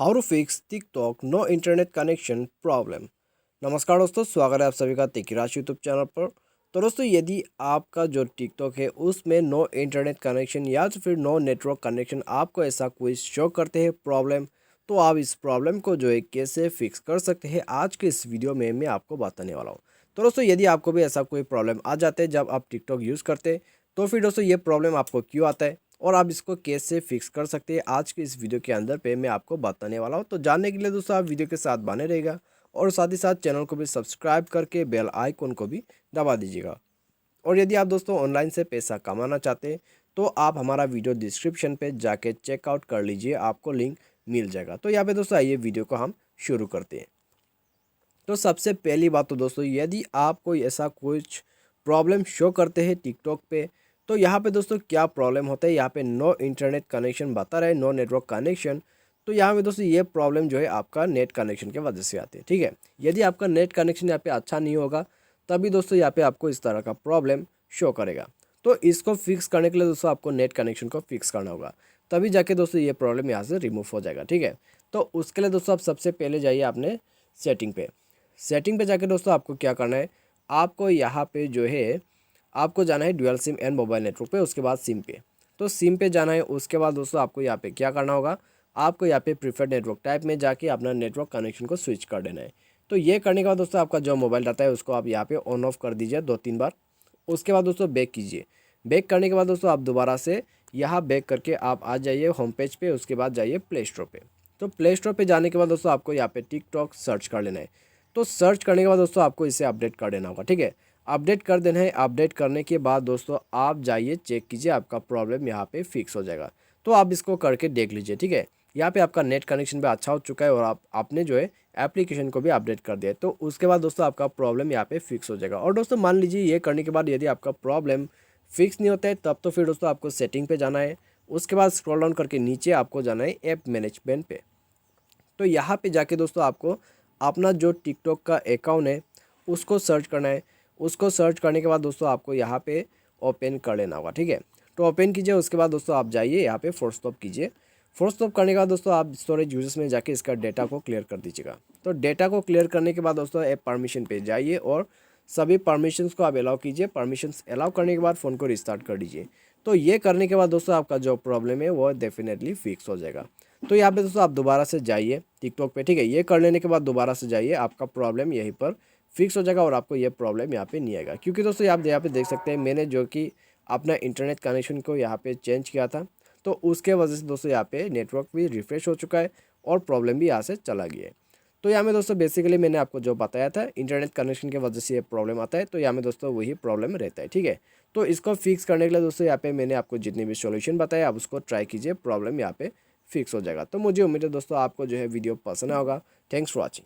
How to fix TikTok no internet connection problem. नमस्कार दोस्तों, स्वागत है आप सभी का तिकराज यूट्यूब चैनल पर। तो दोस्तों, यदि आपका जो टिकटॉक है उसमें नो इंटरनेट कनेक्शन या तो फिर नो नेटवर्क कनेक्शन आपको ऐसा कोई शो करते हैं प्रॉब्लम, तो आप इस प्रॉब्लम को जो है कैसे फिक्स कर सकते हैं आज के इस वीडियो में मैं आपको बताने वाला हूँ। तो दोस्तों, यदि आपको भी ऐसा कोई प्रॉब्लम आ जाता है जब आप टिकटॉक यूज़ करते हैं, तो फिर दोस्तों ये प्रॉब्लम आपको क्यों आता है और आप इसको कैसे फिक्स कर सकते हैं आज के इस वीडियो के अंदर पे मैं आपको बताने वाला हूँ। तो जानने के लिए दोस्तों आप वीडियो के साथ बने रहेगा और साथ ही साथ चैनल को भी सब्सक्राइब करके बेल आइकन को भी दबा दीजिएगा। और यदि आप दोस्तों ऑनलाइन से पैसा कमाना चाहते हैं तो आप हमारा वीडियो डिस्क्रिप्शन पे जाके चेकआउट कर लीजिए, आपको लिंक मिल जाएगा। तो यहाँ पे दोस्तों आइए वीडियो को हम शुरू करते हैं। तो सबसे पहली बात तो दोस्तों, यदि आप कोई ऐसा कुछ प्रॉब्लम शो करते हैं टिकटॉक पे, तो यहाँ पे दोस्तों क्या प्रॉब्लम होता है, यहाँ पे नो इंटरनेट कनेक्शन बता रहा है, नो नेटवर्क कनेक्शन। तो यहाँ पे दोस्तों ये प्रॉब्लम जो है आपका नेट कनेक्शन की वजह से आती है। ठीक है, यदि आपका नेट कनेक्शन यहाँ पे अच्छा नहीं होगा तभी दोस्तों यहाँ पे आपको इस तरह का प्रॉब्लम शो करेगा। तो इसको फिक्स करने के लिए दोस्तों आपको नेट कनेक्शन को फिक्स करना होगा, तभी जाके दोस्तों ये प्रॉब्लम यहाँ से रिमूव हो जाएगा। ठीक है, तो उसके लिए दोस्तों आप सबसे पहले जाइए अपने सेटिंग पे। सेटिंग पे जाके दोस्तों आपको क्या करना है, आपको यहाँ पे जो है आपको जाना है dual SIM and mobile network पे, उसके बाद सिम पे। तो सिम पे जाना है, उसके बाद दोस्तों आपको यहाँ पे क्या करना होगा, आपको यहाँ पे प्रीफर्ड नेटवर्क टाइप में जाके अपना नेटवर्क कनेक्शन को स्विच कर देना है। तो ये करने के बाद दोस्तों आपका जो मोबाइल डाटा है उसको आप यहाँ पे ऑन ऑफ कर दीजिए 2-3 बार। उसके बाद दोस्तों बैक कीजिए। बैक करने के बाद दोस्तों आप दोबारा से यहाँ बैक करके आप आ जाइए होम पेज पे, उसके बाद जाइए प्ले स्टोर पे। तो प्ले स्टोर पे जाने के बाद दोस्तों आपको यहाँ पे टिकटॉक सर्च कर लेना है। तो सर्च करने के बाद दोस्तों आपको इसे अपडेट कर देना होगा। ठीक है, अपडेट कर देना है। अपडेट करने के बाद दोस्तों आप जाइए चेक कीजिए, आपका प्रॉब्लम यहाँ पे फिक्स हो जाएगा। तो आप इसको करके देख लीजिए। ठीक है, यहाँ पे आपका नेट कनेक्शन भी अच्छा हो चुका है और आपने जो है एप्लीकेशन को भी अपडेट कर दिया, तो उसके बाद दोस्तों आपका प्रॉब्लम यहाँ पे फिक्स हो जाएगा। और दोस्तों मान लीजिए ये करने के बाद यदि आपका प्रॉब्लम फिक्स नहीं होता है तब तो फिर दोस्तों आपको सेटिंग पे जाना है। उसके बाद स्क्रॉल डाउन करके नीचे आपको जाना है ऐप मैनेजमेंट पे। तो यहाँ पे जाके दोस्तों आपको अपना जो टिकटॉक का अकाउंट है उसको सर्च करना है। उसको सर्च करने के बाद दोस्तों आपको यहाँ पे ओपन कर लेना होगा। ठीक है, तो ओपन कीजिए। उसके बाद दोस्तों आप जाइए यहाँ पे फोर्स स्टॉप कीजिए। फोर्स स्टॉप करने के बाद दोस्तों आप स्टोरेज यूजर्स में जाके इसका डेटा को क्लियर कर दीजिएगा। तो डेटा को क्लियर करने के बाद दोस्तों ऐप परमिशन पे जाइए और सभी परमिशंस को आप अलाउ कीजिए। परमिशंस अलाउ करने के बाद फ़ोन को रिस्टार्ट कर दीजिए। तो ये करने के बाद दोस्तों आपका जो प्रॉब्लम है वो डेफिनेटली फिक्स हो जाएगा। तो यहाँ पे दोस्तों आप दोबारा से जाइए टिकटॉक पे। ठीक है, ये कर लेने के बाद दोबारा से जाइए, आपका प्रॉब्लम यहीं पर फिक्स हो जाएगा और आपको ये प्रॉब्लम यहाँ पे नहीं आएगा। क्योंकि दोस्तों आप यहाँ पे देख सकते हैं मैंने जो कि अपना इंटरनेट कनेक्शन को यहाँ पे चेंज किया था, तो उसके वजह से दोस्तों यहाँ पे नेटवर्क भी रिफ्रेश हो चुका है और प्रॉब्लम भी यहाँ से चला गया है। तो यहाँ में दोस्तों बेसिकली मैंने आपको जो बताया था इंटरनेट कनेक्शन की वजह से ये प्रॉब्लम आता है, तो यहाँ में दोस्तों वही प्रॉब्लम रहता है। ठीक है, तो इसको फिक्स करने के लिए दोस्तों यहाँ पे मैंने आपको जितने भी सॉल्यूशन बताया आप उसको ट्राई कीजिए, प्रॉब्लम यहाँ पे फिक्स हो जाएगा। तो मुझे उम्मीद है दोस्तों आपको जो है वीडियो पसंद होगा। Thanks for watching.